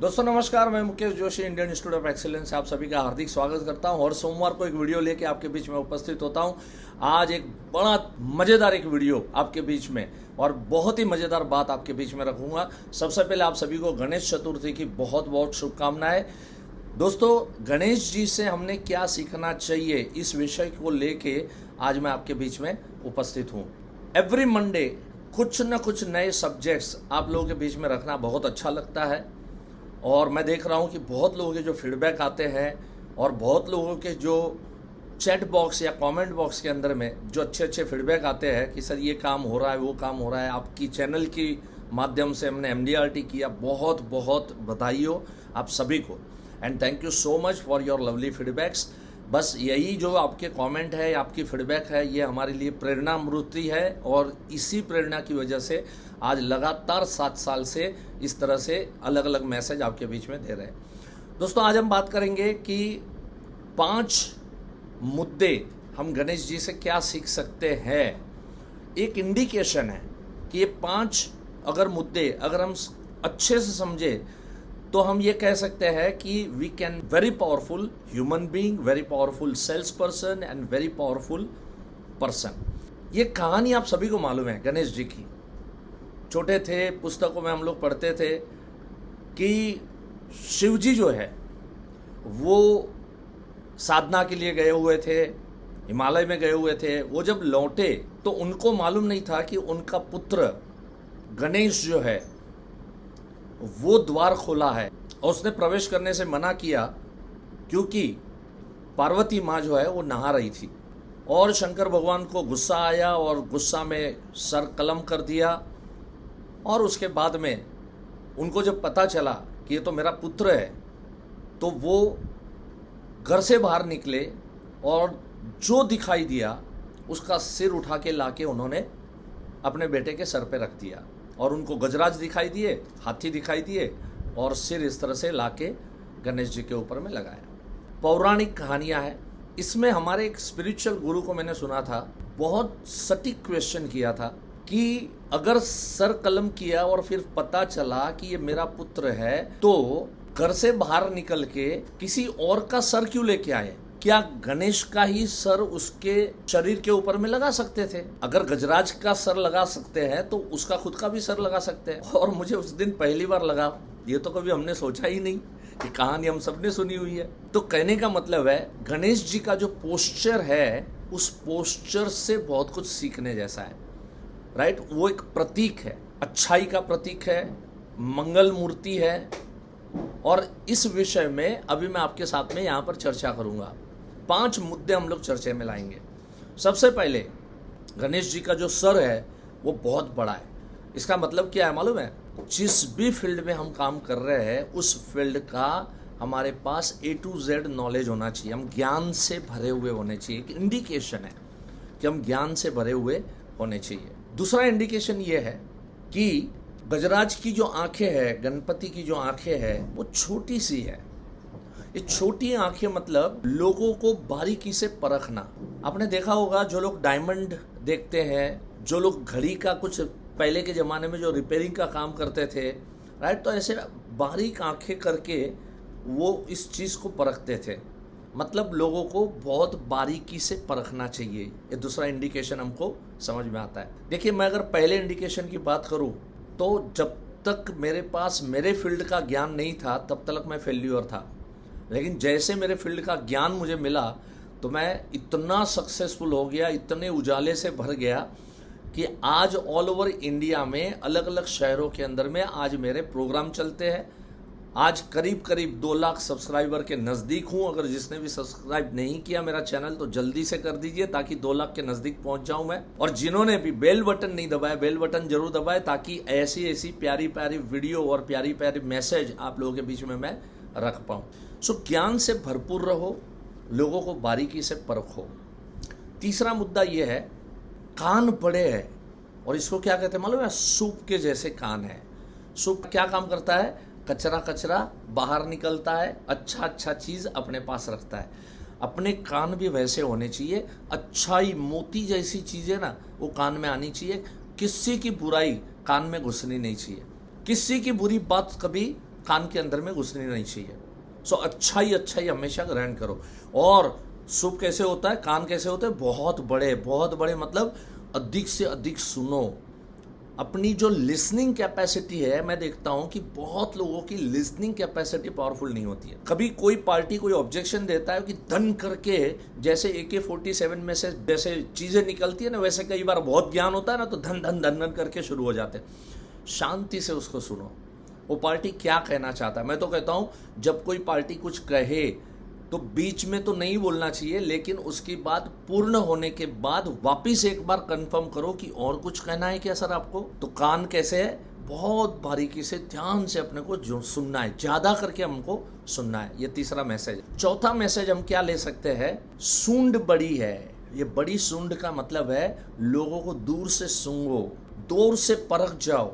दोस्तों नमस्कार, मैं Mukesh Joshi Indian institute of excellence से आप सभी का हार्दिक स्वागत करता हूं। और सोमवार को एक वीडियो लेके आपके बीच में उपस्थित होता हूं। आज एक बड़ा मज़ेदार एक वीडियो आपके बीच में और बहुत ही मज़ेदार बात आपके बीच में रखूंगा। सबसे पहले आप सभी को गणेश चतुर्थी की बहुत बहुत शुभकामनाएं। दोस्तों, गणेश जी से हमने क्या सीखना चाहिए, इस विषय को लेके आज मैं आपके बीच में उपस्थित हूँ। एवरी मंडे कुछ न कुछ नए सब्जेक्ट्स आप लोगों के बीच में रखना बहुत अच्छा लगता है। और मैं देख रहा हूँ कि बहुत लोगों के जो फीडबैक आते हैं और बहुत लोगों के जो चैट बॉक्स या कमेंट बॉक्स के अंदर में जो अच्छे अच्छे फीडबैक आते हैं कि सर ये काम हो रहा है, वो काम हो रहा है, आपकी चैनल की माध्यम से हमने MDRT किया। बहुत बहुत बधाई हो आप सभी को and thank you so much for your lovely feedbacks. बस यही जो आपके कमेंट है, आपकी फीडबैक है, ये हमारे लिए प्रेरणा मूर्ति है और इसी प्रेरणा की वजह से आज लगातार 7 साल से इस तरह से अलग अलग मैसेज आपके बीच में दे रहे हैं। दोस्तों, आज हम बात करेंगे कि 5 मुद्दे हम गणेश जी से क्या सीख सकते हैं। एक इंडिकेशन है कि ये 5 अगर मुद्दे अगर हम अच्छे से समझे तो हम ये कह सकते हैं कि we can very powerful human being, very powerful sales person and very powerful person. ये कहानी आप सभी को मालूम है गणेश जी की। छोटे थे, पुस्तकों में हम लोग पढ़ते थे कि शिव जी जो है वो साधना के लिए गए हुए थे, हिमालय में गए हुए थे। वो जब लौटे तो उनको मालूम नहीं था कि उनका पुत्र गणेश जो है वो द्वार खोला है और उसने प्रवेश करने से मना किया क्योंकि पार्वती माँ जो है वो नहा रही थी। और शंकर भगवान को गुस्सा आया और गुस्सा में सर कलम कर दिया। और उसके बाद में उनको जब पता चला कि ये तो मेरा पुत्र है तो वो घर से बाहर निकले और जो दिखाई दिया उसका सिर उठा के लाके उन्होंने अपने बेटे के सर पे रख दिया। और उनको गजराज दिखाई दिए, हाथी दिखाई दिए और सिर इस तरह से लाके गणेश जी के ऊपर में लगाया। पौराणिक कहानियाँ हैं। इसमें हमारे एक स्पिरिचुअल गुरु को मैंने सुना था, बहुत सटीक क्वेश्चन किया था कि अगर सर कलम किया और फिर पता चला कि ये मेरा पुत्र है तो घर से बाहर निकल के किसी और का सर क्यों लेके आए? क्या गणेश का ही सर उसके शरीर के ऊपर में लगा सकते थे? अगर गजराज का सर लगा सकते हैं तो उसका खुद का भी सर लगा सकते हैं। और मुझे उस दिन पहली बार लगा, ये तो कभी हमने सोचा ही नहीं। कि कहानी हम सबने सुनी हुई है। तो कहने का मतलब है गणेश जी का जो पोस्चर है उस पोस्चर से बहुत कुछ सीखने जैसा है, राइट। वो एक प्रतीक है, अच्छाई का प्रतीक है, मंगल मूर्ति है। और इस विषय में अभी मैं आपके साथ में यहाँ पर चर्चा करूँगा। 5 मुद्दे हम लोग चर्चे में लाएंगे। सबसे पहले, गणेश जी का जो सर है वो बहुत बड़ा है। इसका मतलब क्या है मालूम है? जिस भी फील्ड में हम काम कर रहे हैं उस फील्ड का हमारे पास A to Z नॉलेज होना चाहिए। हम ज्ञान से भरे हुए होने चाहिए। एक इंडिकेशन है कि हम ज्ञान से भरे हुए होने चाहिए। दूसरा इंडिकेशन ये है कि गजराज की जो आंखें हैं, गणपति की जो आंखें हैं वो छोटी सी है। ये छोटी आंखें मतलब लोगों को बारीकी से परखना। आपने देखा होगा जो लोग डायमंड देखते हैं, जो लोग घड़ी का कुछ पहले के ज़माने में जो रिपेयरिंग का काम करते थे, राइट, तो ऐसे बारीक आंखें करके वो इस चीज़ को परखते थे। मतलब लोगों को बहुत बारीकी से परखना चाहिए। ये दूसरा इंडिकेशन हमको समझ में आता है। देखिए, मैं अगर पहले इंडिकेशन की बात करूं तो जब तक मेरे पास मेरे फील्ड का ज्ञान नहीं था तब तक मैं फेल्यूर था। लेकिन जैसे मेरे फील्ड का ज्ञान मुझे मिला तो मैं इतना सक्सेसफुल हो गया, इतने उजाले से भर गया कि आज ऑल ओवर इंडिया में अलग अलग शहरों के अंदर में आज मेरे प्रोग्राम चलते हैं। आज करीब करीब 2 लाख सब्सक्राइबर के नज़दीक हूँ। अगर जिसने भी सब्सक्राइब नहीं किया मेरा चैनल तो जल्दी से कर दीजिए ताकि 2 लाख के नज़दीक पहुँच जाऊँ मैं। और जिन्होंने भी बेल बटन नहीं दबाया, बेल बटन जरूर दबाए ताकि ऐसी ऐसी प्यारी प्यारी वीडियो और प्यारी प्यारी मैसेज आप लोगों के बीच में मैं रख पाऊँ। सो ज्ञान से भरपूर रहो, लोगों को बारीकी से परखो। तीसरा मुद्दा ये है, कान बड़े हैं और इसको क्या कहते हैं मालूम है? सूप के जैसे कान है। सूप क्या काम करता है? कचरा कचरा बाहर निकलता है, अच्छा चीज़ अपने पास रखता है। अपने कान भी वैसे होने चाहिए। अच्छाई, मोती जैसी चीज़ें ना वो कान में आनी चाहिए। किसी की बुराई कान में घुसनी नहीं चाहिए। किसी की बुरी बात कभी कान के अंदर में घुसनी नहीं चाहिए। सो अच्छाई हमेशा ग्रहण करो। और शुभ कैसे होता है, कान कैसे होते हैं, बहुत बड़े मतलब अधिक से अधिक सुनो। अपनी जो लिसनिंग कैपेसिटी है, मैं देखता हूं कि बहुत लोगों की लिसनिंग कैपेसिटी पावरफुल नहीं होती है। कभी कोई पार्टी कोई ऑब्जेक्शन देता है कि धन करके, जैसे AK-47 में से जैसे चीजें निकलती है ना, वैसे कई बार बहुत ज्ञान होता है ना, तो धन धन धन धन करके शुरू हो जाते हैं। शांति से उसको सुनो, वो पार्टी क्या कहना चाहता है। मैं तो कहता हूं जब कोई पार्टी कुछ कहे तो बीच में तो नहीं बोलना चाहिए, लेकिन उसकी बात पूर्ण होने के बाद वापिस एक बार कंफर्म करो कि और कुछ कहना है क्या सर आपको। तो कान कैसे है, बहुत बारीकी से ध्यान से अपने को जो सुनना है, ज्यादा करके हमको सुनना है। ये तीसरा मैसेज। चौथा मैसेज हम क्या ले सकते हैं, सूंड बड़ी है। ये बड़ी सूंड का मतलब है लोगों को दूर से सूंघो, दूर से परख जाओ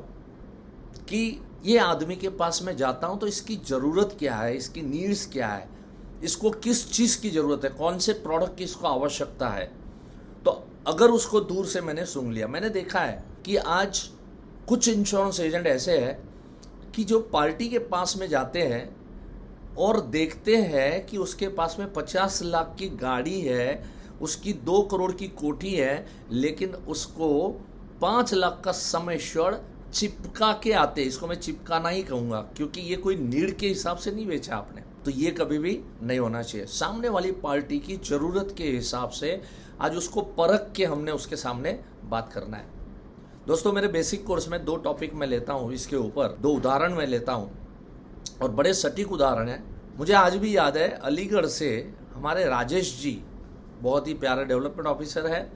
कि ये आदमी के पास मैं जाता हूं तो इसकी जरूरत क्या है, इसकी नीड्स क्या है, इसको किस चीज की जरूरत है, कौन से प्रोडक्ट की इसको आवश्यकता है। तो अगर उसको दूर से मैंने सूंघ लिया, मैंने देखा है कि आज कुछ इंश्योरेंस एजेंट ऐसे हैं कि जो पार्टी के पास में जाते हैं और देखते हैं कि उसके पास में 50 लाख की गाड़ी है, उसकी 2 करोड़ की कोठी है, लेकिन उसको 5 लाख का सम एश्योर्ड चिपका के आते। इसको मैं चिपकाना ही कहूंगा, क्योंकि ये कोई नीड के हिसाब से नहीं बेचा आपने। तो ये कभी भी नहीं होना चाहिए। सामने वाली पार्टी की जरूरत के हिसाब से आज उसको परख के हमने उसके सामने बात करना है। दोस्तों, मेरे बेसिक कोर्स में 2 टॉपिक मैं लेता हूं, इसके ऊपर 2 उदाहरण मैं लेता हूं और बड़े सटीक उदाहरण है। मुझे आज भी याद है, अलीगढ़ से हमारे राजेश जी, बहुत ही प्यारे डेवलपमेंट ऑफिसर है,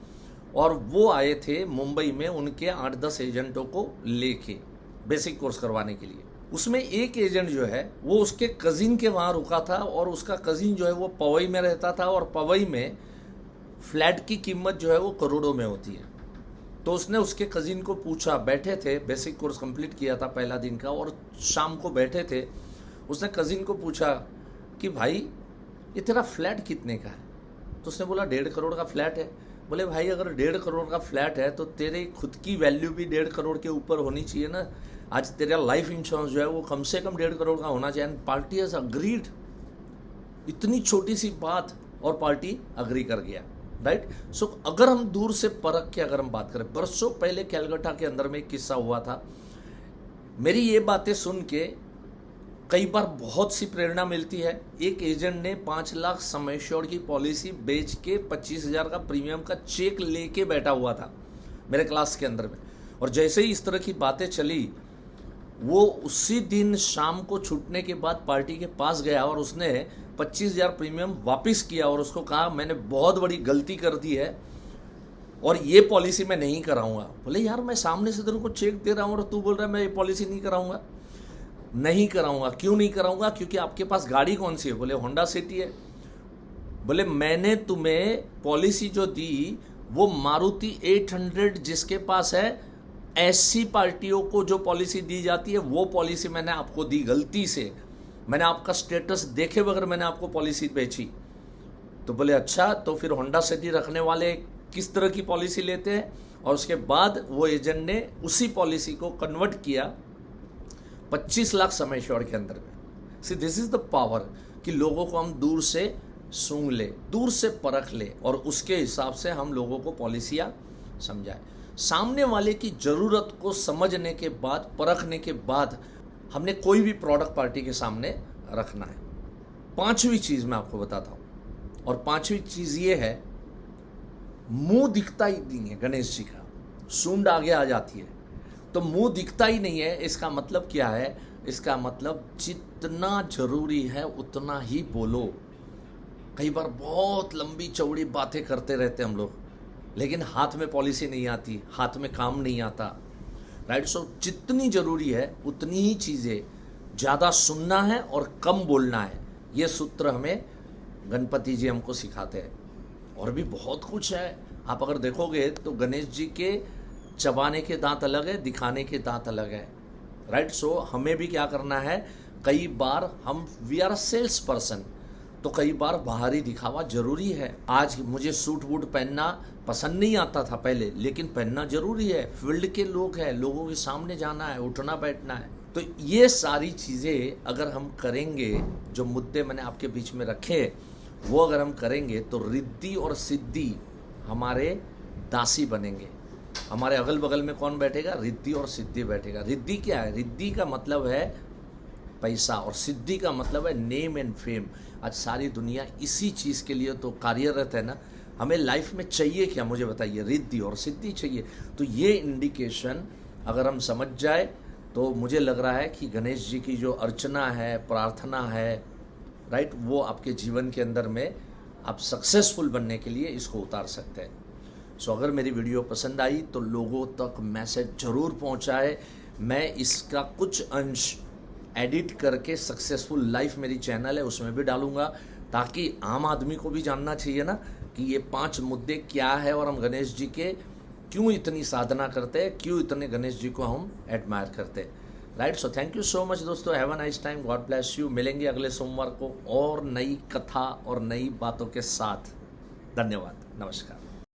और वो आए थे मुंबई में उनके 8-10 एजेंटों को लेके बेसिक कोर्स करवाने के लिए। उसमें एक एजेंट जो है वो उसके कजिन के वहां रुका था, और उसका कजिन जो है वो पवई में रहता था, और पवई में फ्लैट की कीमत जो है वो करोड़ों में होती है। तो उसने उसके कजिन को पूछा, बैठे थे, बेसिक कोर्स कंप्लीट किया था पहला दिन का, और शाम को बैठे थे, उसने कजिन को पूछा कि भाई ये तेरा फ्लैट कितने का है। तो उसने बोला 1.5 करोड़ का फ्लैट है। बोले भाई अगर 1.5 करोड़ का फ्लैट है तो तेरे खुद की वैल्यू भी 1.5 करोड़ के ऊपर होनी चाहिए ना। आज तेरा लाइफ इंश्योरेंस जो है वो कम से कम 1.5 करोड़ का होना चाहिए। And party has agreed. इतनी छोटी सी बात और पार्टी अग्री कर गया, राइट। सो अगर हम दूर से परख के अगर हम बात करें, बरसों पहले कैलकाटा के अंदर में एक किस्सा हुआ था। मेरी ये बातें सुन के कई बार बहुत सी प्रेरणा मिलती है। एक एजेंट ने 5 लाख सम एश्योर्ड की पॉलिसी बेच के 25,000 का प्रीमियम का चेक लेके बैठा हुआ था मेरे क्लास के अंदर में। और जैसे ही इस तरह की बातें चली, वो उसी दिन शाम को छूटने के बाद पार्टी के पास गया और उसने 25,000 प्रीमियम वापस किया और उसको कहा मैंने बहुत बड़ी गलती कर दी है और ये पॉलिसी मैं नहीं कराऊंगा। बोले यार मैं सामने से तेरे को चेक दे रहा हूँ और तू बोल रहा है मैं ये पॉलिसी नहीं कराऊंगा। नहीं कराऊंगा। क्यों नहीं कराऊंगा? क्योंकि आपके पास गाड़ी कौन सी है? बोले होंडा सिटी है। बोले मैंने तुम्हें पॉलिसी जो दी वो मारुति 800 जिसके पास है, ऐसी पार्टियों को जो पॉलिसी दी जाती है वो पॉलिसी मैंने आपको दी गलती से। मैंने आपका स्टेटस देखे बगैर मैंने आपको पॉलिसी बेची। तो बोले अच्छा, तो फिर होंडा सिटी रखने वाले किस तरह की पॉलिसी लेते हैं? और उसके बाद वो एजेंट ने उसी पॉलिसी को कन्वर्ट किया 25 लाख सम एश्योर्ड के अंदर में। See this is the power कि लोगों को हम दूर से सूंघ ले, दूर से परख ले और उसके हिसाब से हम लोगों को पॉलिसियां समझाए। सामने वाले की जरूरत को समझने के बाद, परखने के बाद हमने कोई भी प्रोडक्ट पार्टी के सामने रखना है। 5वीं चीज मैं आपको बताता हूं, और 5वीं चीज ये है, मुंह दिखता ही नहीं है गणेश जी का, सूंड आगे आ जाती है। तो मुंह दिखता ही नहीं है, इसका मतलब क्या है? इसका मतलब जितना जरूरी है उतना ही बोलो। कई बार बहुत लंबी चौड़ी बातें करते रहते हम लोग, लेकिन हाथ में पॉलिसी नहीं आती, हाथ में काम नहीं आता, राइट। सो जितनी जरूरी है उतनी ही चीजें, ज्यादा सुनना है और कम बोलना है। ये सूत्र हमें गणपति जी हमको सिखाते हैं। और भी बहुत कुछ है। आप अगर देखोगे तो गणेश जी के चबाने के दांत अलग है, दिखाने के दांत अलग है, राइट। सो हमें भी क्या करना है, कई बार हम we are a sales person, तो कई बार बाहरी दिखावा जरूरी है। आज मुझे सूट वूट पहनना पसंद नहीं आता था पहले, लेकिन पहनना जरूरी है। फील्ड के लोग हैं, लोगों के सामने जाना है, उठना बैठना है, तो ये सारी चीज़ें अगर हम करेंगे, जो मुद्दे मैंने आपके बीच में रखे वो अगर हम करेंगे तो रिद्धि और सिद्धि हमारे दासी बनेंगे। हमारे अगल बगल में कौन बैठेगा? रिद्धि और सिद्धि बैठेगा। रिद्धि क्या है? रिद्धि का मतलब है पैसा और सिद्धि का मतलब है नेम एंड फेम। आज सारी दुनिया इसी चीज़ के लिए तो कार्यरत है ना। हमें लाइफ में चाहिए क्या, मुझे बताइए? रिद्धि और सिद्धि चाहिए। तो ये इंडिकेशन अगर हम समझ जाए तो मुझे लग रहा है कि गणेश जी की जो अर्चना है, प्रार्थना है, राइट, वो आपके जीवन के अंदर में आप सक्सेसफुल बनने के लिए इसको उतार सकते हैं। सो अगर मेरी वीडियो पसंद आई तो लोगों तक मैसेज ज़रूर पहुंचाए। मैं इसका कुछ अंश एडिट करके सक्सेसफुल लाइफ मेरी चैनल है उसमें भी डालूंगा, ताकि आम आदमी को भी जानना चाहिए ना कि ये 5 मुद्दे क्या है और हम गणेश जी के क्यों इतनी साधना करते हैं, क्यों इतने गणेश जी को हम एडमायर करते हैं, right. So thank you so much दोस्तों, have a nice time, God bless you. मिलेंगे अगले सोमवार को और नई कथा और नई बातों के साथ। धन्यवाद, नमस्कार।